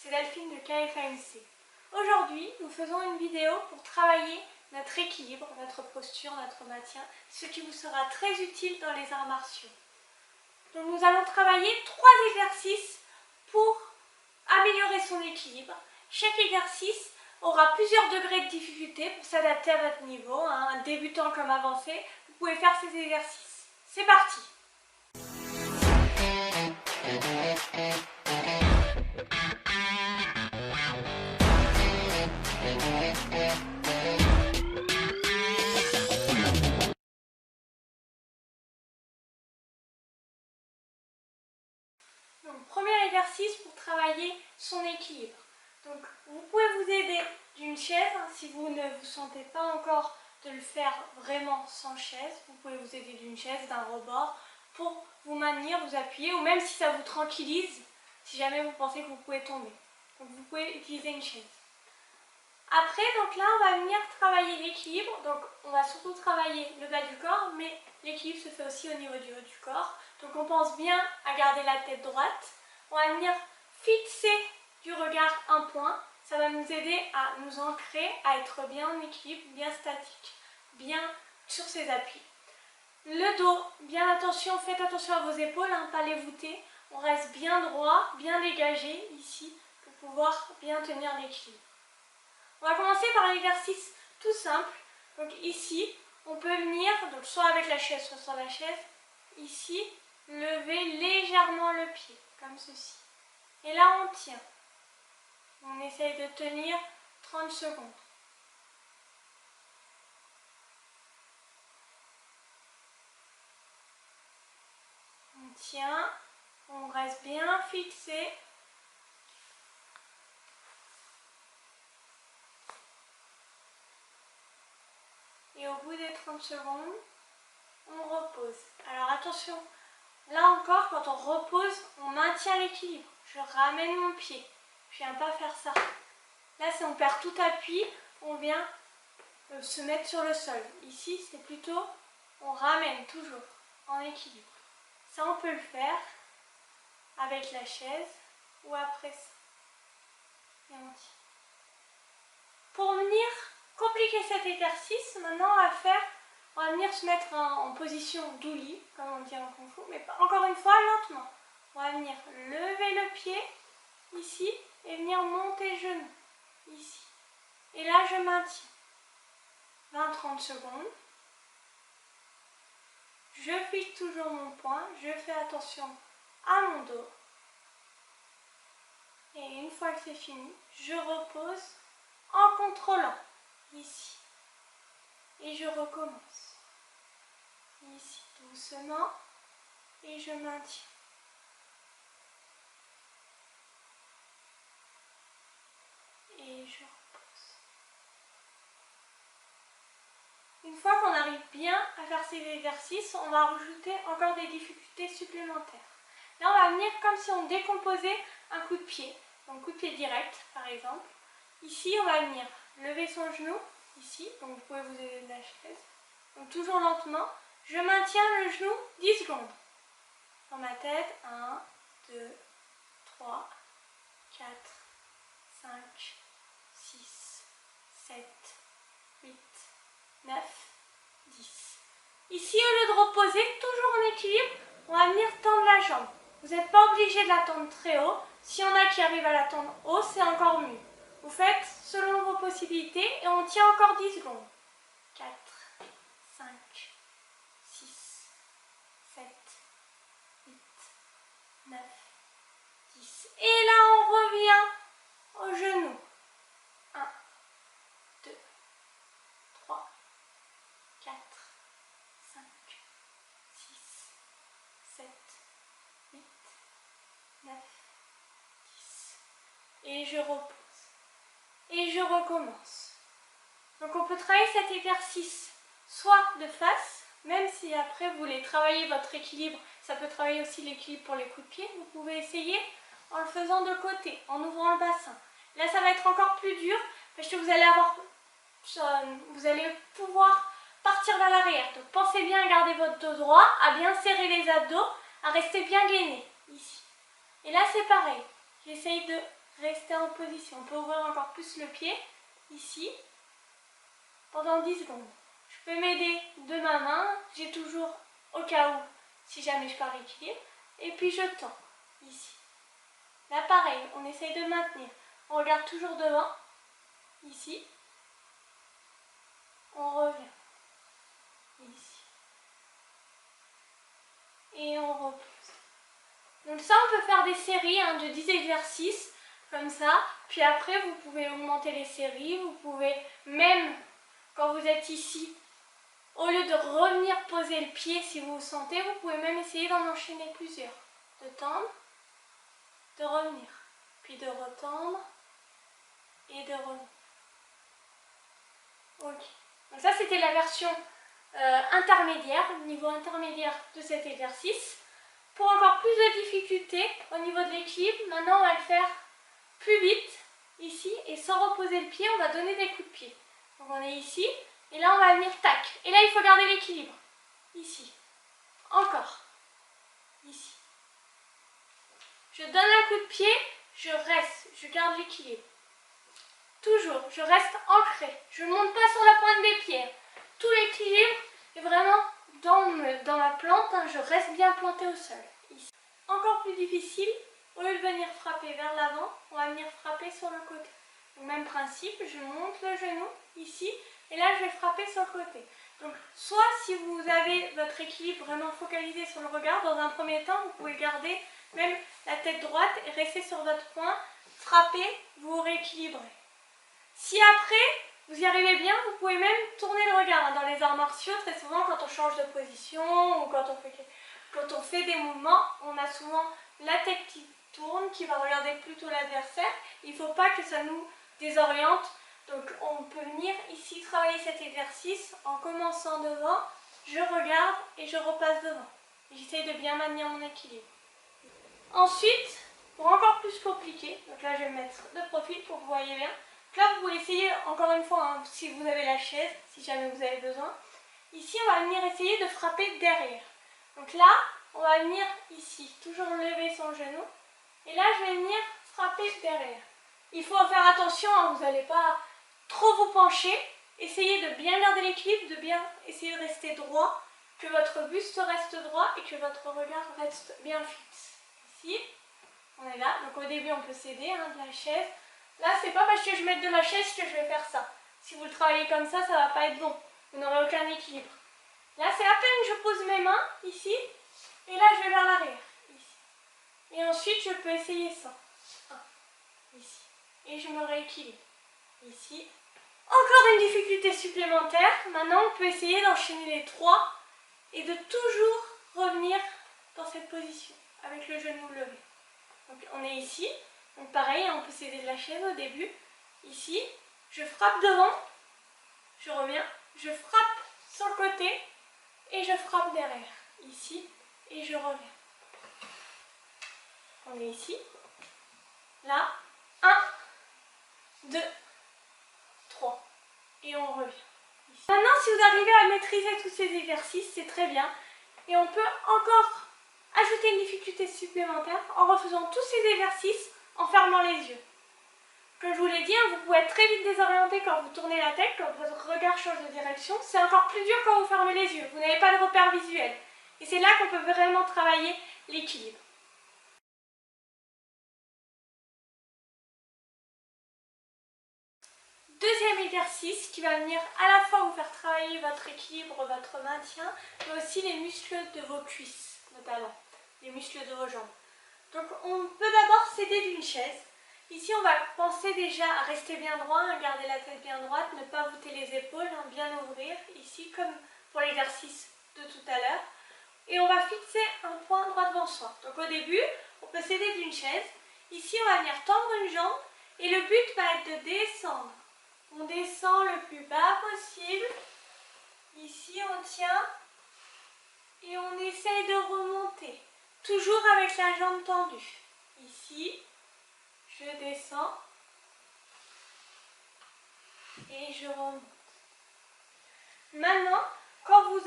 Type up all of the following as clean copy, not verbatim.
c'est Delphine de KFAMC. Aujourd'hui, nous faisons une vidéo pour travailler notre équilibre, notre posture, notre maintien, ce qui vous sera très utile dans les arts martiaux. Donc nous allons travailler 3 exercices pour améliorer son équilibre. Chaque exercice aura plusieurs degrés de difficulté pour s'adapter à votre niveau, un débutant comme avancé. Vous pouvez faire ces exercices. C'est parti! Donc, premier exercice pour travailler son équilibre. Donc, vous pouvez vous aider d'une chaise, si vous ne vous sentez pas encore de le faire vraiment sans chaise. Vous pouvez vous aider d'une chaise, d'un rebord, pour vous maintenir, vous appuyer, ou même si ça vous tranquillise, si jamais vous pensez que vous pouvez tomber. Donc, vous pouvez utiliser une chaise. Après, donc là, on va venir travailler l'équilibre. Donc, on va surtout travailler le bas du corps, mais l'équilibre se fait aussi au niveau du haut du corps. Donc, on pense bien à garder la tête droite. On va venir fixer du regard un point. Ça va nous aider à nous ancrer, à être bien en équilibre, bien statique, bien sur ses appuis. Le dos, bien attention, faites attention à vos épaules, pas les voûter. On reste bien droit, bien dégagé ici pour pouvoir bien tenir l'équilibre. On va commencer par un exercice tout simple. Donc ici, on peut venir, donc soit avec la chaise, soit sur la chaise. Ici, lever légèrement le pied, comme ceci. Et là, on tient. On essaye de tenir 30 secondes. On tient, on reste bien fixé. Et au bout des 30 secondes, on repose. Alors attention, là encore, quand on repose, on maintient l'équilibre. Je ramène mon pied. Je ne viens pas faire ça. Là, si on perd tout appui, on vient se mettre sur le sol. Ici, c'est plutôt, on ramène toujours en équilibre. Ça, on peut le faire avec la chaise ou après ça. Et on tient. Pour venir compliquer cet exercice, maintenant, on va venir se mettre en position douli, comme on dit en kung fu, mais encore une fois, lentement. On va venir lever le pied, ici, et venir monter le genou, ici. Et là, je maintiens. 20-30 secondes. Je fixe toujours mon point, je fais attention à mon dos. Et une fois que c'est fini, je repose en contrôlant, ici. Et je recommence. Ici, doucement, et je maintiens. Et je repose. Une fois qu'on arrive bien à faire ces exercices, on va rajouter encore des difficultés supplémentaires. Là, on va venir comme si on décomposait un coup de pied. Donc, coup de pied direct, par exemple. Ici, on va venir lever son genou, ici. Donc, vous pouvez vous aider de la chaise. Donc, toujours lentement. Je maintiens le genou 10 secondes. Dans ma tête, 1, 2, 3, 4, 5, 6, 7, 8, 9, 10. Ici, au lieu de reposer, toujours en équilibre, on va venir tendre la jambe. Vous n'êtes pas obligé de la tendre très haut. Si on a qui arrive à la tendre haut, c'est encore mieux. Vous faites selon vos possibilités et on tient encore 10 secondes. 4, 5, 6, 7, 8, 9, 10. Et là, on revient au genou. 1, 2, 3, 4, 5, 6, 7, 8, 9, 10. Et je repose. Et je recommence. Donc on peut travailler cet exercice soit de face, même si après vous voulez travailler votre équilibre, ça peut travailler aussi l'équilibre pour les coups de pied. Vous pouvez essayer en le faisant de côté, en ouvrant le bassin. Là ça va être encore plus dur parce que vous allez pouvoir partir vers l'arrière. Donc pensez bien à garder votre dos droit, à bien serrer les abdos, à rester bien gainé ici. Et là c'est pareil, j'essaye de rester en position. On peut ouvrir encore plus le pied, ici, pendant 10 secondes. Je peux m'aider de ma main, j'ai toujours, au cas où, si jamais je perds l'équilibre, et puis je tends, ici. Là pareil, on essaye de maintenir. On regarde toujours devant, ici. On revient, ici. Et on repose. Donc ça, on peut faire des séries de 10 exercices, comme ça. Puis après, vous pouvez augmenter les séries. Vous pouvez même, quand vous êtes ici, au lieu de revenir poser le pied si vous vous sentez, vous pouvez même essayer d'en enchaîner plusieurs. De tendre, de revenir, puis de retendre et de revenir. Ok. Donc ça, c'était la version intermédiaire, le niveau intermédiaire de cet exercice. Pour encore plus de difficultés au niveau de l'équilibre, maintenant on va le faire plus vite, ici, et sans reposer le pied, on va donner des coups de pied. Donc on est ici, et là on va venir tac. Et là il faut garder l'équilibre. Ici. Encore. Ici. Je donne un coup de pied, je reste, je garde l'équilibre. Toujours, je reste ancré. Je ne monte pas sur la pointe des pieds. Tout l'équilibre est vraiment dans ma plante, je reste bien planté au sol. Ici. Encore plus difficile, au lieu de venir frapper vers l'avant, on va venir frapper sur le côté. Donc, même principe, je monte le genou ici, et là je vais frapper sur le côté. Donc soit si vous avez votre équilibre vraiment focalisé sur le regard, dans un premier temps, vous pouvez garder même la tête droite et rester sur votre point, frapper, vous rééquilibrez. Si après, vous y arrivez bien, vous pouvez même tourner le regard. Dans les arts martiaux, très souvent, quand on change de position ou quand on fait des mouvements, on a souvent la tête qui tourne, qui va regarder plutôt l'adversaire. Il ne faut pas que ça nous désoriente. Donc on peut venir ici travailler cet exercice en commençant devant, je regarde et je repasse devant. J'essaie de bien maintenir mon équilibre. Ensuite, pour encore plus compliqué, donc là je vais me mettre de profil pour que vous voyez bien. Là, vous pouvez essayer, encore une fois, si vous avez la chaise, si jamais vous avez besoin. Ici, on va venir essayer de frapper derrière. Donc là, on va venir ici, toujours lever son genou. Et là, je vais venir frapper derrière. Il faut faire attention, vous n'allez pas trop vous pencher. Essayez de bien garder l'équilibre, de bien essayer de rester droit, que votre buste reste droit et que votre regard reste bien fixe. Ici, on est là. Donc au début, on peut s'aider de la chaise. Là, c'est pas parce que je mets de la chaise que je vais faire ça. Si vous le travaillez comme ça ne va pas être bon. Vous n'aurez aucun équilibre. Là, c'est à peine que je pose mes mains, ici, et là, je vais vers l'arrière, ici. Et ensuite, je peux essayer ça. Ici. Et je me rééquilibre. Ici. Encore une difficulté supplémentaire. Maintenant, on peut essayer d'enchaîner les trois et de toujours revenir dans cette position, avec le genou levé. Donc, on est ici. Donc pareil, on peut s'aider de la chaise au début. Ici, je frappe devant, je reviens, je frappe sur le côté et je frappe derrière. Ici, et je reviens. On est ici. Là, 1, 2, 3. Et on revient. Ici. Maintenant, si vous arrivez à maîtriser tous ces exercices, c'est très bien. Et on peut encore ajouter une difficulté supplémentaire en refaisant tous ces exercices en fermant les yeux. Comme je vous l'ai dit, vous pouvez être très vite désorienté quand vous tournez la tête, quand votre regard change de direction. C'est encore plus dur quand vous fermez les yeux. Vous n'avez pas de repère visuel. Et c'est là qu'on peut vraiment travailler l'équilibre. Deuxième exercice qui va venir à la fois vous faire travailler votre équilibre, votre maintien, mais aussi les muscles de vos cuisses, notamment, les muscles de vos jambes. Donc on peut d'abord s'aider d'une chaise. Ici on va penser déjà à rester bien droit, à garder la tête bien droite, ne pas voûter les épaules, bien ouvrir, ici comme pour l'exercice de tout à l'heure. Et on va fixer un point droit devant soi. Donc au début, on peut s'aider d'une chaise. Ici on va venir tendre une jambe et le but va être de descendre. On descend le plus bas possible. Ici on tient et on essaye de remonter. Toujours avec la jambe tendue. Ici, je descends et je remonte. Maintenant, quand vous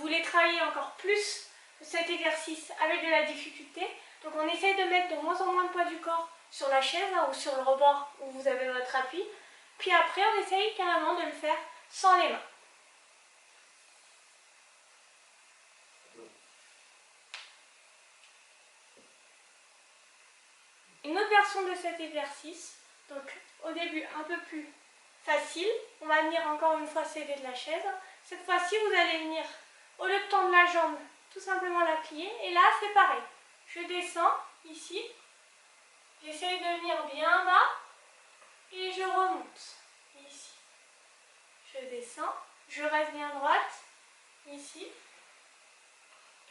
voulez travailler encore plus cet exercice avec de la difficulté, donc on essaie de mettre de moins en moins de poids du corps sur la chaise hein, ou sur le rebord où vous avez votre appui. Puis après, on essaye carrément de le faire sans les mains. Une autre version de cet exercice, donc au début un peu plus facile, on va venir encore une fois s'aider de la chaise. Cette fois-ci, vous allez venir, au lieu de tendre la jambe, tout simplement la plier. Et là, c'est pareil. Je descends ici, j'essaye de venir bien bas et je remonte ici. Je descends, je reste bien droite ici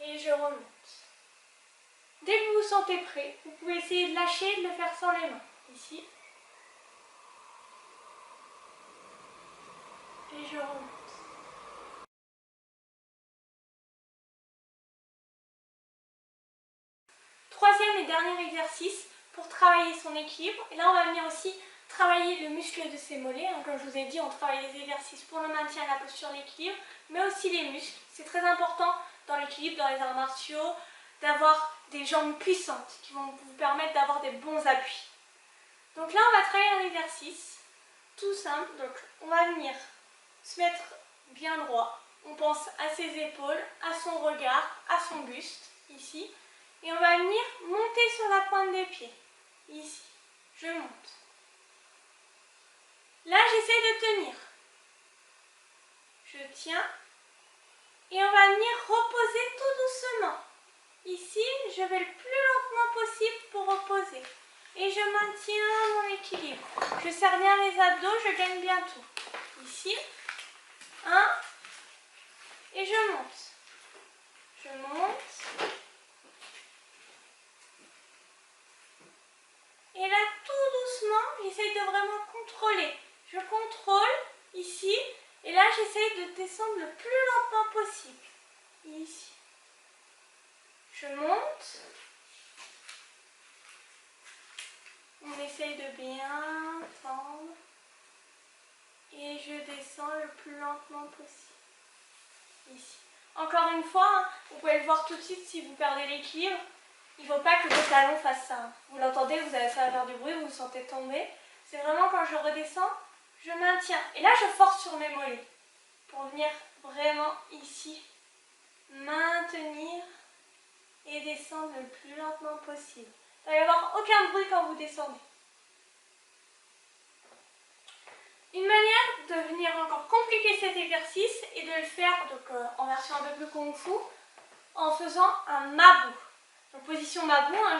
et je remonte. Dès que vous vous sentez prêt, vous pouvez essayer de lâcher et de le faire sans les mains. Ici. Et je remonte. Troisième et dernier exercice pour travailler son équilibre. Et là, on va venir aussi travailler le muscle de ses mollets. Hein, comme je vous ai dit, on travaille les exercices pour le maintien, la posture, l'équilibre, mais aussi les muscles. C'est très important dans l'équilibre, dans les arts martiaux, d'avoir des jambes puissantes qui vont vous permettre d'avoir des bons appuis. Donc là, on va travailler un exercice tout simple. Donc, on va venir se mettre bien droit. On pense à ses épaules, à son regard, à son buste, ici. Et on va venir monter sur la pointe des pieds, ici. Je monte. Là, j'essaie de tenir. Je tiens. Et on va venir reposer tout doucement. Ici, je vais le plus lentement possible pour reposer. Et je maintiens mon équilibre. Je serre bien les abdos, je gagne bien tout. Ici. 1. Et je monte. Je monte. Et là, tout doucement, j'essaie de vraiment contrôler. Je contrôle ici. Et là, j'essaie de descendre le plus lentement possible. Ici. Je monte. On essaye de bien tendre. Et je descends le plus lentement possible. Ici. Encore une fois, hein, vous pouvez le voir tout de suite si vous perdez l'équilibre. Il ne faut pas que vos talons fassent ça. Vous l'entendez, ça va faire du bruit, vous vous sentez tomber. C'est vraiment quand je redescends, je maintiens. Et là, je force sur mes mollets pour venir vraiment ici maintenir et descendre le plus lentement possible. Il ne va y avoir aucun bruit quand vous descendez. Une manière de venir encore compliquer cet exercice est de le faire donc, en version un peu plus kung fu en faisant un mabou. Donc position mabou, hein,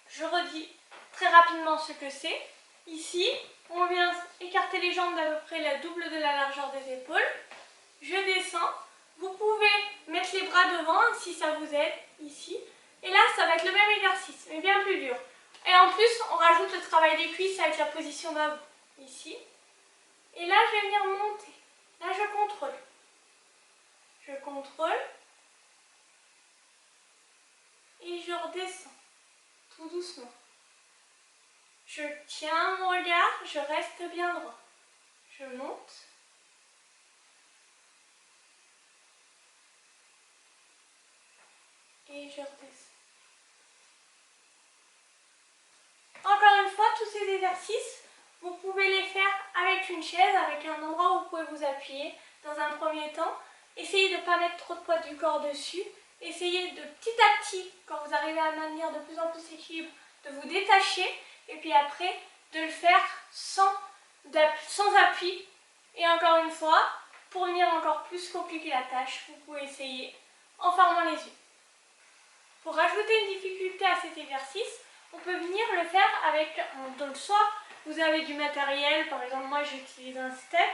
je redis très rapidement ce que c'est. Ici, on vient écarter les jambes d'à peu près la double de la largeur des épaules. Je descends. Vous pouvez mettre les bras devant hein, si ça vous aide, ici. Et là, ça va être le même exercice, mais bien plus dur. Et en plus, on rajoute le travail des cuisses avec la position mabou, ici. Et là, je vais venir monter. Là, je contrôle. Je contrôle. Et je redescends, tout doucement. Je tiens mon regard, je reste bien droit. Je monte. Et je redescends. Encore une fois, tous ces exercices, vous pouvez les faire avec une chaise, avec un endroit où vous pouvez vous appuyer. Dans un premier temps, essayez de ne pas mettre trop de poids du corps dessus. Essayez de petit à petit, quand vous arrivez à maintenir de plus en plus l'équilibre, de vous détacher. Et puis après, de le faire sans appui. Et encore une fois, pour venir encore plus compliquer la tâche, vous pouvez essayer en fermant les yeux. Pour rajouter une difficulté à cet exercice, on peut venir le faire avec, donc soit vous avez du matériel, par exemple moi j'utilise un step,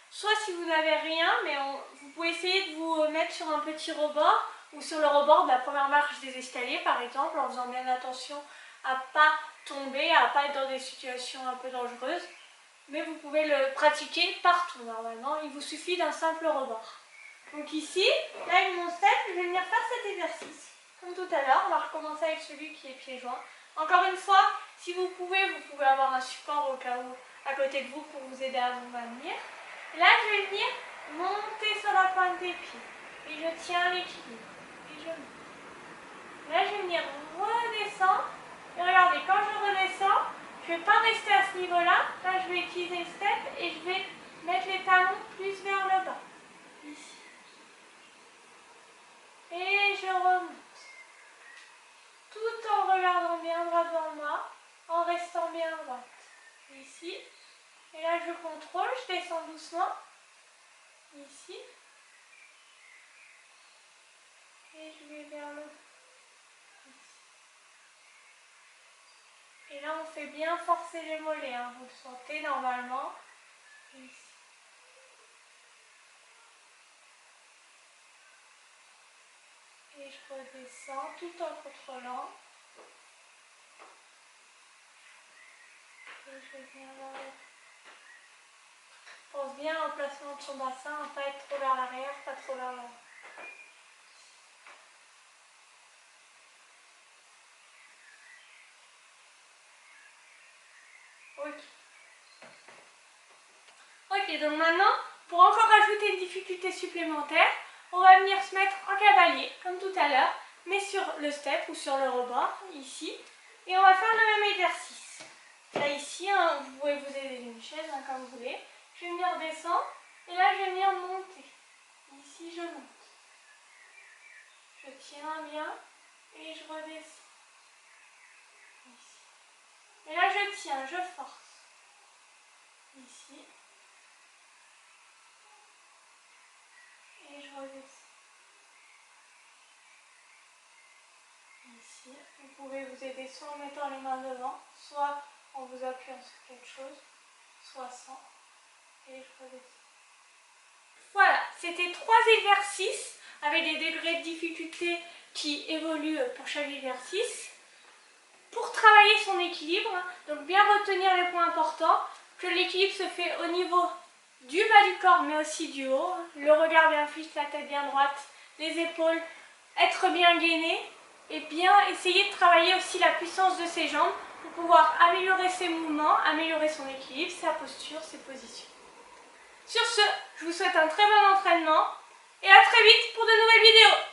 soit si vous n'avez rien, mais vous pouvez essayer de vous mettre sur un petit rebord ou sur le rebord de la première marche des escaliers par exemple, en faisant bien attention à ne pas tomber, à ne pas être dans des situations un peu dangereuses. Mais vous pouvez le pratiquer partout normalement, il vous suffit d'un simple rebord. Donc ici, là avec mon step, je vais venir faire cet exercice. Comme tout à l'heure, on va recommencer avec celui qui est pieds joints. Encore une fois, si vous pouvez avoir un support au cas où à côté de vous pour vous aider à vous maintenir. Et là, je vais venir monter sur la pointe des pieds. Et je tiens l'équilibre. Et je monte. Là, je vais venir redescendre. Et regardez, quand je redescends, vais pas rester à ce niveau-là. Là, je vais utiliser le step et je vais mettre les talons plus vers le bas. Ici. Et je remonte. Tout en regardant bien droit devant moi, en restant bien droite. Ici. Et là, je contrôle, je descends doucement. Ici. Et je vais vers le bas. Et là, on fait bien forcer les mollets, hein. Vous le sentez normalement. Ici. Et je redescends tout en contrôlant. Et je viens vers le... Pense bien au placement de son bassin, hein, pas être trop vers l'arrière, pas trop vers l'avant. Ok. Ok, donc maintenant, pour encore ajouter une difficulté supplémentaire, on va venir se mettre en cavalier, comme tout à l'heure, mais sur le step ou sur le rebord, ici. Et on va faire le même exercice. Là, ici, hein, vous pouvez vous aider d'une chaise, hein, comme vous voulez. Je vais venir descendre, et là, je vais venir monter. Ici, je monte. Je tiens bien, et je redescends. Ici. Et là, je tiens, je force. Ici. Et je redescends. Ici. Vous pouvez vous aider soit en mettant les mains devant, soit en vous appuyant sur quelque chose, soit sans. Et je redescends. Voilà, c'était 3 exercices avec des degrés de difficulté qui évoluent pour chaque exercice. Pour travailler son équilibre, donc bien retenir les points importants, que l'équilibre se fait au niveau du bas du corps mais aussi du haut, le regard bien fixe, la tête bien droite, les épaules, être bien gainé et bien essayer de travailler aussi la puissance de ses jambes pour pouvoir améliorer ses mouvements, améliorer son équilibre, sa posture, ses positions. Sur ce, je vous souhaite un très bon entraînement et à très vite pour de nouvelles vidéos.